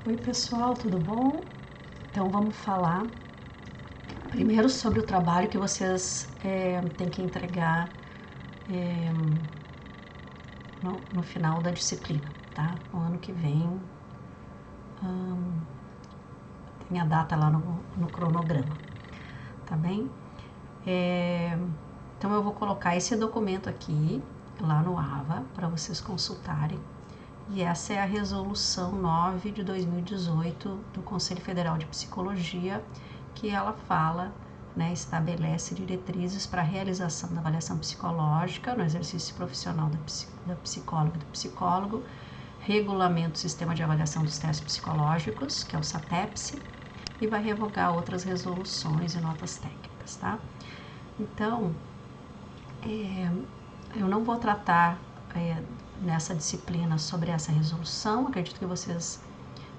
Oi pessoal, tudo bom? Então vamos falar primeiro sobre o trabalho que vocês têm que entregar no final da disciplina, tá? No ano que vem tem a data lá no cronograma, tá bem? Então eu vou colocar esse documento aqui lá no AVA para vocês consultarem. E essa é a resolução 9 de 2018 do Conselho Federal de Psicologia, que ela fala, né, estabelece diretrizes para a realização da avaliação psicológica no exercício profissional da psicóloga e do psicólogo, regulamenta o sistema de avaliação dos testes psicológicos, que é o SATEPS, e vai revogar outras resoluções e notas técnicas, tá? Então, eu não vou tratar nessa disciplina sobre essa resolução, acredito que vocês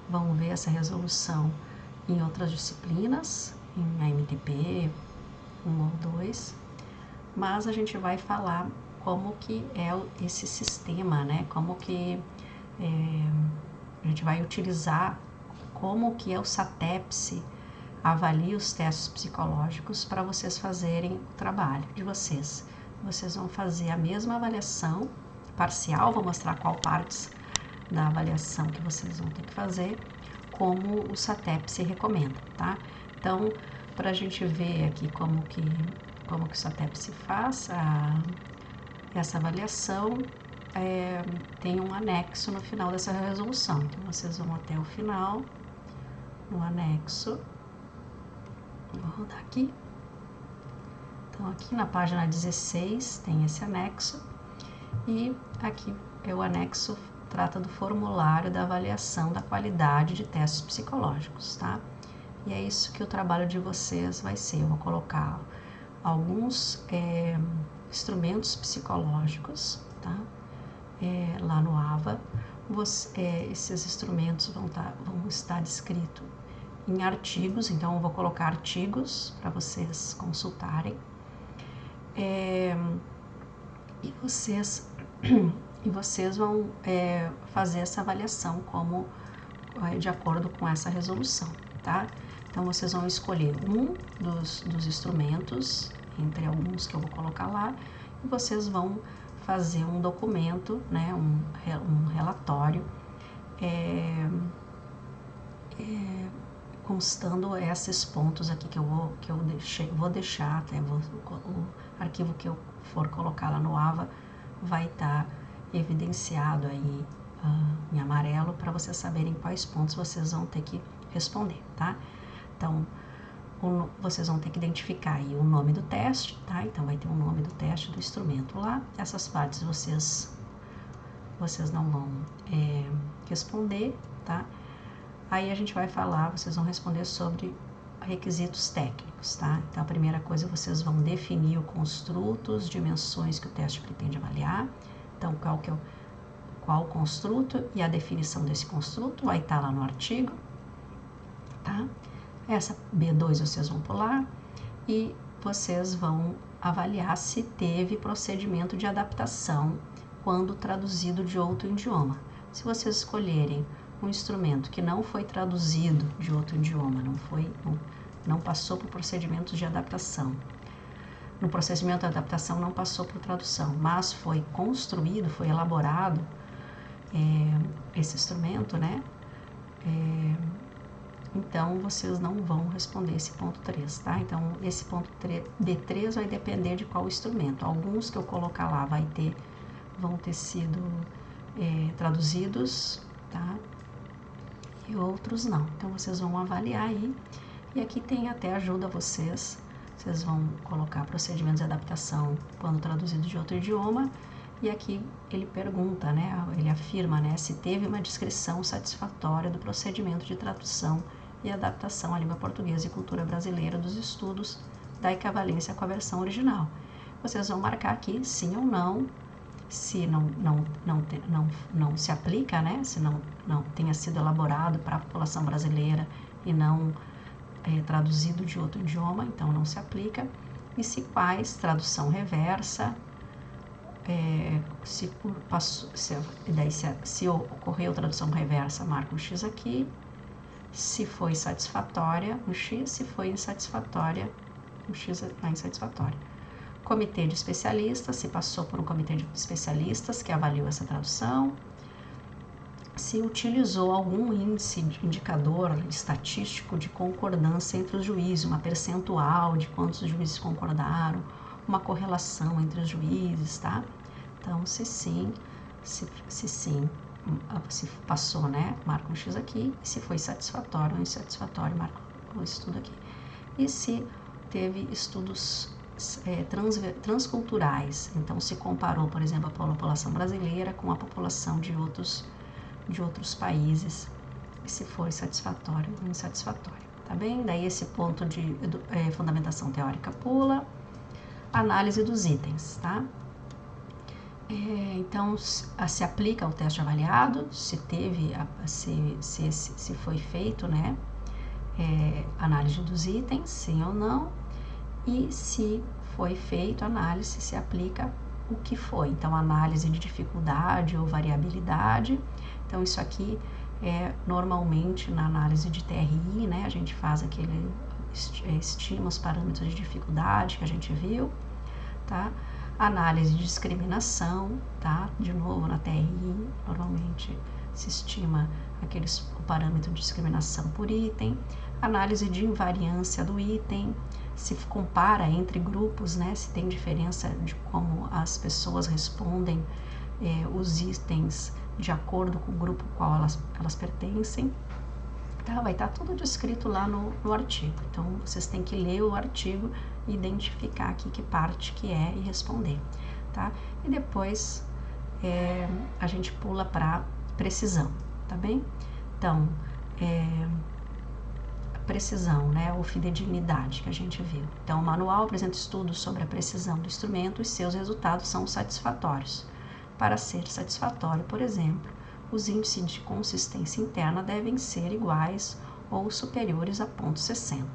vão ver essa resolução em outras disciplinas, em AMTP 1 ou 2, mas a gente vai falar como que é esse sistema, né? Como que a gente vai utilizar, como que é o SATEPS, avalia os testes psicológicos para vocês fazerem o trabalho de vocês. Vocês vão fazer a mesma avaliação parcial, vou mostrar qual partes da avaliação que vocês vão ter que fazer, como o SATEPS se recomenda, tá? Então, para a gente ver aqui como que o SATEPS se faz, essa avaliação tem um anexo no final dessa resolução. Então, vocês vão até o final, no anexo. Vou rodar aqui. Então, aqui na página 16 tem esse anexo. E aqui é o anexo, trata do formulário da avaliação da qualidade de testes psicológicos, tá? E é isso que o trabalho de vocês vai ser. Eu vou colocar alguns instrumentos psicológicos, tá? Lá no AVA. Esses instrumentos vão estar descritos em artigos, então eu vou colocar artigos para vocês consultarem. E vocês vão fazer essa avaliação de acordo com essa resolução, tá? Então, vocês vão escolher um dos instrumentos, entre alguns que eu vou colocar lá, e vocês vão fazer um documento, né, um relatório, constando esses pontos aqui que eu vou deixar, até o arquivo que eu for colocar lá no AVA vai estar evidenciado aí em amarelo para vocês saberem quais pontos vocês vão ter que responder, tá? Então, vocês vão ter que identificar aí o nome do teste, tá? Então, vai ter o nome do teste do instrumento lá. Essas partes vocês não vão responder, tá? Aí a gente vai falar, vocês vão responder sobre requisitos técnicos, tá? Então, a primeira coisa, vocês vão definir o construto, as dimensões que o teste pretende avaliar. Então, qual o construto e a definição desse construto vai estar lá no artigo, tá? Essa B2 vocês vão pular e vocês vão avaliar se teve procedimento de adaptação quando traduzido de outro idioma. Se vocês escolherem um instrumento que não foi traduzido de outro idioma, não passou por procedimentos de adaptação. No procedimento de adaptação não passou por tradução, mas foi construído, foi elaborado esse instrumento, né? Então, vocês não vão responder esse ponto 3, tá? Então, esse ponto B3 vai depender de qual instrumento. Alguns que eu colocar lá vão ter sido traduzidos, tá? E outros não. Então, vocês vão avaliar aí. E aqui tem até ajuda a vocês. Vocês vão colocar procedimentos de adaptação quando traduzido de outro idioma. E aqui ele pergunta, né? Ele afirma, né? Se teve uma descrição satisfatória do procedimento de tradução e adaptação à língua portuguesa e cultura brasileira dos estudos da equivalência com a versão original. Vocês vão marcar aqui sim ou não. Se não se aplica, né? Se não tenha sido elaborado para a população brasileira e não traduzido de outro idioma, então não se aplica. E se faz tradução reversa, se ocorreu tradução reversa, marca um X aqui. se foi satisfatória, um X, se foi insatisfatória, um X é insatisfatória. Comitê de especialistas, se passou por um comitê de especialistas que avaliou essa tradução, se utilizou algum índice de indicador estatístico de concordância entre os juízes, uma percentual de quantos juízes concordaram, uma correlação entre os juízes, tá? Então, se sim, se passou, né, marca um X aqui, e se foi satisfatório ou insatisfatório, marca o estudo aqui. E se teve estudos transculturais, então se comparou, por exemplo, a população brasileira com a população de outros países, e se foi satisfatório ou insatisfatório, tá bem? Daí esse ponto de fundamentação teórica pula, análise dos itens, tá? Então, se aplica ao teste avaliado, se foi feito, né, análise dos itens, sim ou não, e se foi feito a análise, se aplica o que foi. Então, análise de dificuldade ou variabilidade. Então, isso aqui normalmente na análise de TRI, né, a gente faz estima os parâmetros de dificuldade que a gente viu, tá? Análise de discriminação, tá? De novo, na TRI, normalmente se estima o parâmetro de discriminação por item. Análise de invariância do item, se compara entre grupos, né? Se tem diferença de como as pessoas respondem os itens de acordo com o grupo ao qual elas pertencem. Tá? Vai estar tudo descrito lá no artigo. Então, vocês têm que ler o artigo e identificar aqui que parte que é e responder. Tá? E depois a gente pula para precisão, tá bem? Então, precisão, né, ou fidedignidade que a gente viu. Então, o manual apresenta estudos sobre a precisão do instrumento e seus resultados são satisfatórios. Para ser satisfatório, por exemplo, os índices de consistência interna devem ser iguais ou superiores a 0,60.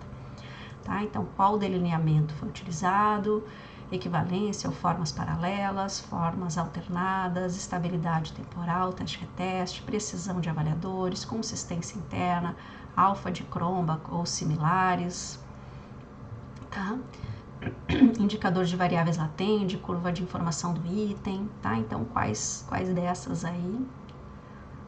Tá? Então, qual delineamento foi utilizado, equivalência ou formas paralelas, formas alternadas, estabilidade temporal, teste-reteste, precisão de avaliadores, consistência interna, alfa de Cronbach ou similares, tá? Indicador de variáveis latentes, curva de informação do item, tá? Então, quais dessas aí?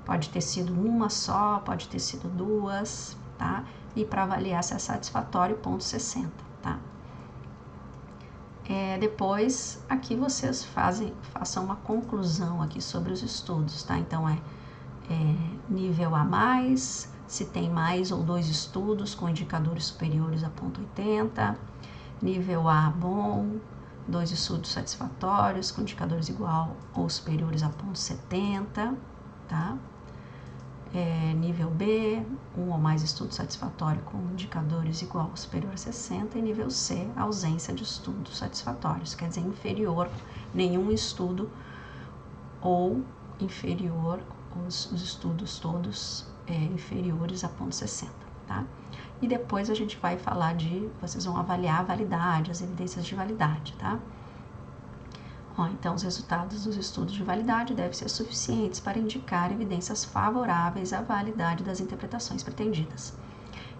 Pode ter sido uma só, pode ter sido duas, tá? E para avaliar se é satisfatório, 0,60, tá? Depois, aqui vocês façam uma conclusão aqui sobre os estudos, tá? Então, nível A+, se tem mais ou 2 estudos com indicadores superiores a 0,80, nível A bom, 2 estudos satisfatórios com indicadores igual ou superiores a 0,70, tá? Nível B, 1 ou mais estudos satisfatórios com indicadores igual ou superior a 60, e nível C, ausência de estudos satisfatórios, quer dizer, inferior, nenhum estudo ou inferior, os estudos todos inferiores a 0,60, tá? E depois a gente vai falar vocês vão avaliar a validade, as evidências de validade, tá? Então, os resultados dos estudos de validade devem ser suficientes para indicar evidências favoráveis à validade das interpretações pretendidas.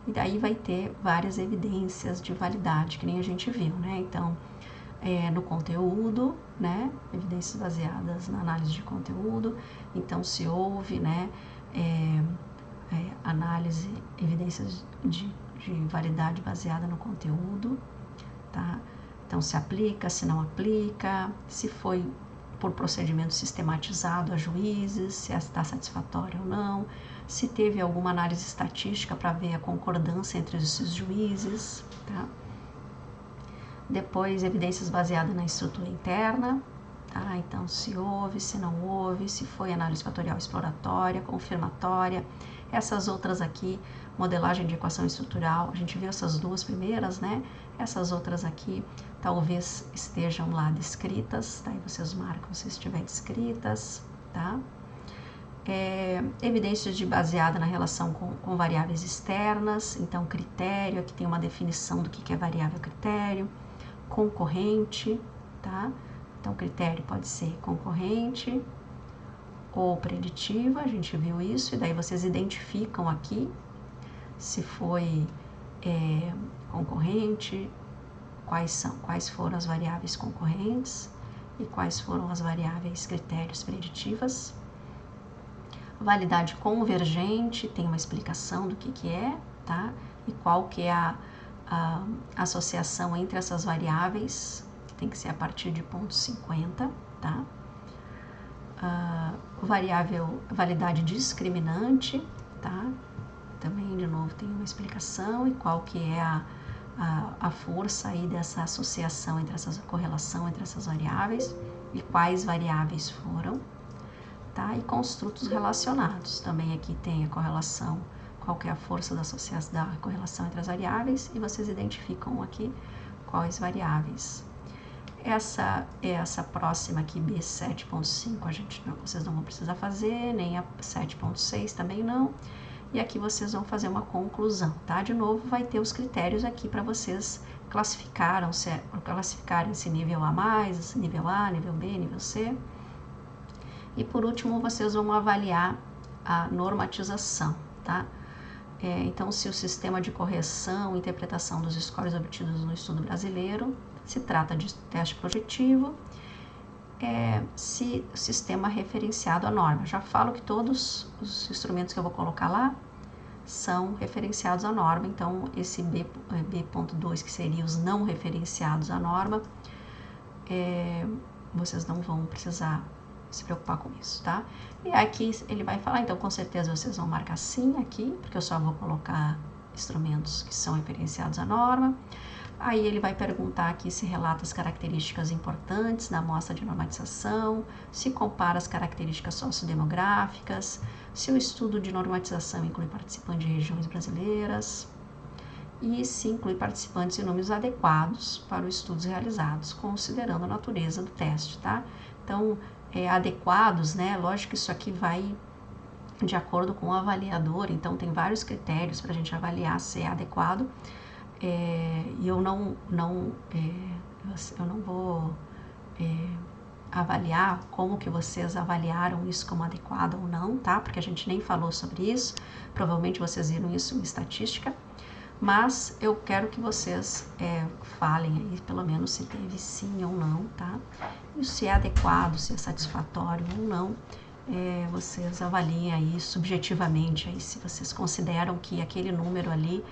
E daí vai ter várias evidências de validade, que nem a gente viu, né? Então, no conteúdo, né? Evidências baseadas na análise de conteúdo. Então, se houve, né? Evidências de validade baseada no conteúdo, tá? Então, se aplica, se não aplica, se foi por procedimento sistematizado a juízes, se está satisfatório ou não, se teve alguma análise estatística para ver a concordância entre esses juízes, tá? Depois, evidências baseadas na estrutura interna, tá? Então, se houve, se não houve, se foi análise fatorial exploratória, confirmatória, essas outras aqui, modelagem de equação estrutural, a gente viu essas duas primeiras, né? Essas outras aqui talvez estejam lá descritas, tá? Aí vocês marcam se estiverem descritas, tá? Evidências baseada na relação com variáveis externas, então critério, aqui tem uma definição do que é variável critério, concorrente, tá? Então critério pode ser concorrente ou preditiva, a gente viu isso, e daí vocês identificam aqui, se foi concorrente, quais foram as variáveis concorrentes e quais foram as variáveis critérios preditivas. Validade convergente, tem uma explicação do que é, tá? E qual que é a associação entre essas variáveis, que tem que ser a partir de ponto 50, tá? Validade discriminante, tá? Também, de novo, tem uma explicação e qual que é a força aí dessa associação entre essas, correlação entre essas variáveis e quais variáveis foram, tá? E construtos relacionados, também aqui tem a correlação, qual que é a força da associação, da correlação entre as variáveis, e vocês identificam aqui quais variáveis. Essa próxima aqui, B7.5, vocês não vão precisar fazer, nem a 7.6 também não. E aqui vocês vão fazer uma conclusão, tá? De novo, vai ter os critérios aqui para vocês classificarem esse nível A+, esse nível A, nível B, nível C. E por último, vocês vão avaliar a normatização, tá? Então, se o sistema de correção e interpretação dos scores obtidos no estudo brasileiro se trata de teste projetivo, se o sistema referenciado à norma. Já falo que todos os instrumentos que eu vou colocar lá são referenciados à norma, então esse B.2, que seria os não referenciados à norma, vocês não vão precisar se preocupar com isso, tá? E aqui ele vai falar, então com certeza vocês vão marcar sim aqui, porque eu só vou colocar instrumentos que são referenciados à norma. Aí ele vai perguntar aqui se relata as características importantes da amostra de normatização, se compara as características sociodemográficas, se o estudo de normatização inclui participantes de regiões brasileiras e se inclui participantes em números adequados para os estudos realizados, considerando a natureza do teste, tá? Então, adequados, né? Lógico que isso aqui vai de acordo com o avaliador, então tem vários critérios para a gente avaliar se é adequado. E eu não vou avaliar como que vocês avaliaram isso como adequado ou não, tá? Porque a gente nem falou sobre isso, provavelmente vocês viram isso em estatística, mas eu quero que vocês falem aí pelo menos se teve sim ou não, tá? E se é adequado, se é satisfatório ou não, vocês avaliem aí subjetivamente aí, se vocês consideram que aquele número ali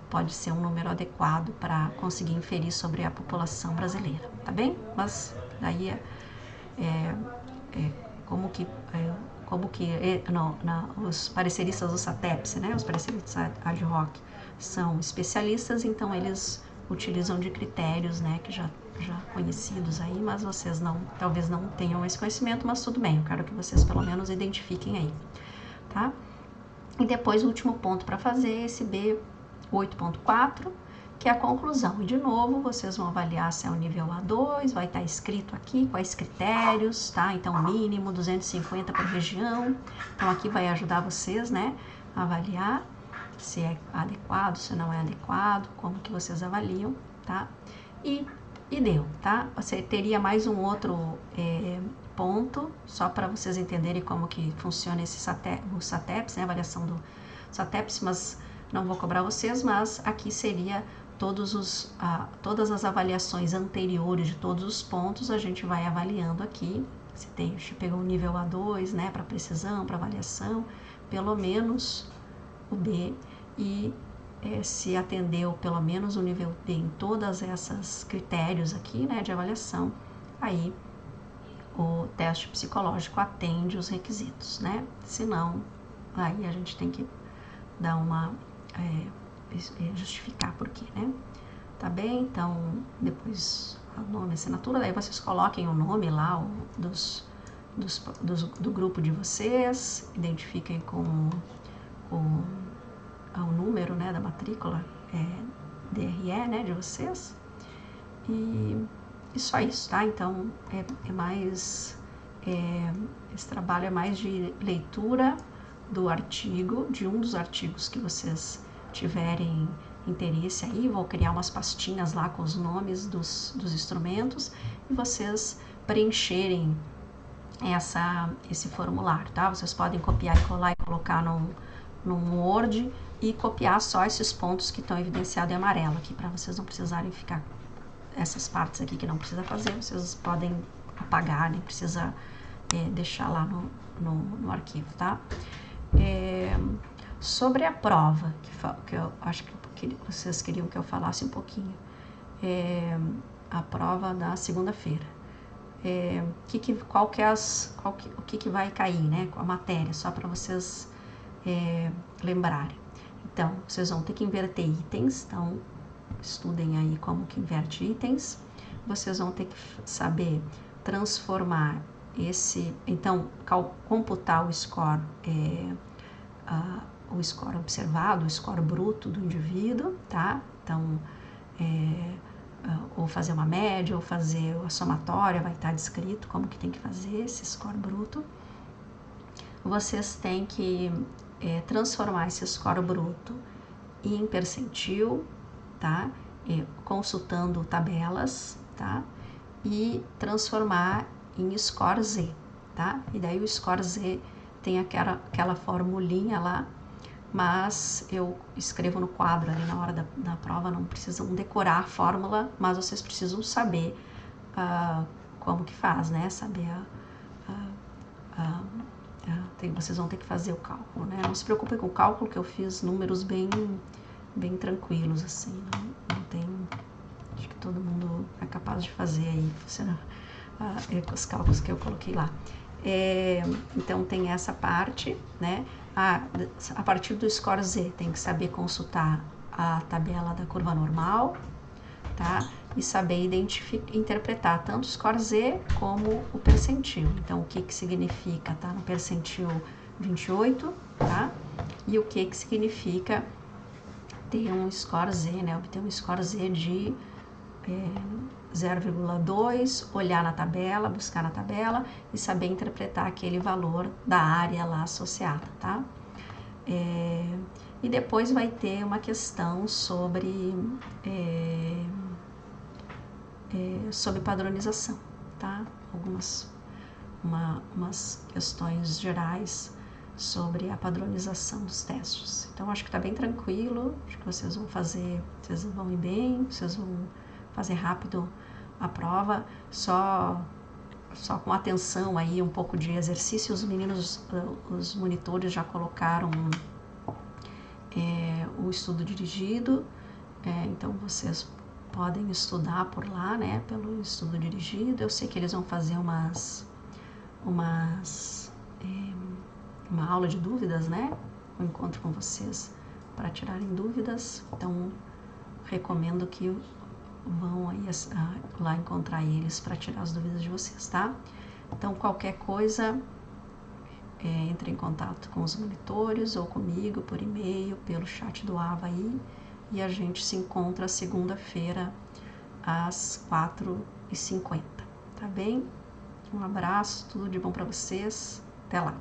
pode ser um número adequado para conseguir inferir sobre a população brasileira, tá bem? Mas daí os pareceristas do SATEPS, né? Os pareceristas ad hoc são especialistas, então eles utilizam de critérios, né, que já conhecidos aí, mas vocês talvez não tenham esse conhecimento, mas tudo bem, eu quero que vocês pelo menos identifiquem aí, tá? E depois o último ponto para fazer é esse B8.4, que é a conclusão. E de novo, vocês vão avaliar se é o nível A2, vai estar escrito aqui quais critérios, tá? Então, mínimo 250 por região. Então, aqui vai ajudar vocês, né, a avaliar se é adequado, se não é adequado, como que vocês avaliam, tá? E deu, tá? Você teria mais um outro ponto, só para vocês entenderem como que funciona o SATEPS, né, a avaliação do SATEPS, mas não vou cobrar vocês, mas aqui seria todas as avaliações anteriores de todos os pontos, a gente vai avaliando aqui, se pegou o nível A2, né, para precisão, para avaliação, pelo menos o B, e se atendeu pelo menos o nível D em todas essas critérios aqui, né, de avaliação, aí o teste psicológico atende os requisitos, né? Se não, aí a gente tem que dar justificar por quê, né? Tá bem? Então, depois o nome, assinatura, daí vocês coloquem o nome lá do grupo de vocês, identifiquem com o número, né, da matrícula DRE, né, de vocês, e só isso, tá? Então, esse trabalho é mais de leitura do artigo, de um dos artigos que vocês tiverem interesse aí, vou criar umas pastinhas lá com os nomes dos instrumentos e vocês preencherem esse formulário, tá? Vocês podem copiar e colar e colocar no Word e copiar só esses pontos que estão evidenciados em amarelo aqui, para vocês não precisarem ficar, essas partes aqui que não precisa fazer, vocês podem apagar, nem precisa deixar lá no arquivo, tá? Sobre a prova, que eu acho que vocês queriam que eu falasse um pouquinho, a prova da segunda-feira. O que vai cair, né? A matéria, só para vocês lembrarem. Então, vocês vão ter que inverter itens, então estudem aí como que inverte itens. Vocês vão ter que saber transformar então, computar o score, o score observado, o score bruto do indivíduo, tá? Então, ou fazer uma média, ou fazer a somatória, vai estar descrito como que tem que fazer esse score bruto. Vocês têm que transformar esse score bruto em percentil, tá? Consultando tabelas, tá? E transformar em score Z, tá? E daí o score Z tem aquela formulinha lá, mas eu escrevo no quadro ali na hora da prova, não precisam decorar a fórmula, mas vocês precisam saber como que faz, né? Saber vocês vão ter que fazer o cálculo, né? Não se preocupem com o cálculo, que eu fiz números bem tranquilos, assim, não tem... Acho que todo mundo é capaz de fazer aí, com os cálculos que eu coloquei lá. Então, tem essa parte, né? A partir do score Z, tem que saber consultar a tabela da curva normal, tá? E saber interpretar tanto o score Z como o percentil. Então, o que significa tá no percentil 28, tá? E o que significa ter um score Z, né? Obter um score Z de 0,2, olhar na tabela, buscar na tabela e saber interpretar aquele valor da área lá associada, tá? E depois vai ter uma questão sobre padronização, tá? Umas questões gerais sobre a padronização dos testes. Então, acho que tá bem tranquilo, acho que vocês vão ir bem, vocês vão fazer rápido a prova, só com atenção aí, um pouco de exercício. Os meninos, os monitores já colocaram o estudo dirigido, então vocês podem estudar por lá, né, pelo estudo dirigido. Eu sei que eles vão fazer uma aula de dúvidas, né, um encontro com vocês para tirarem dúvidas, então recomendo que vão aí lá encontrar eles para tirar as dúvidas de vocês, tá? Então, qualquer coisa, entre em contato com os monitores ou comigo por e-mail, pelo chat do Ava aí, e a gente se encontra segunda-feira às 4h50, tá bem? Um abraço, tudo de bom para vocês, até lá!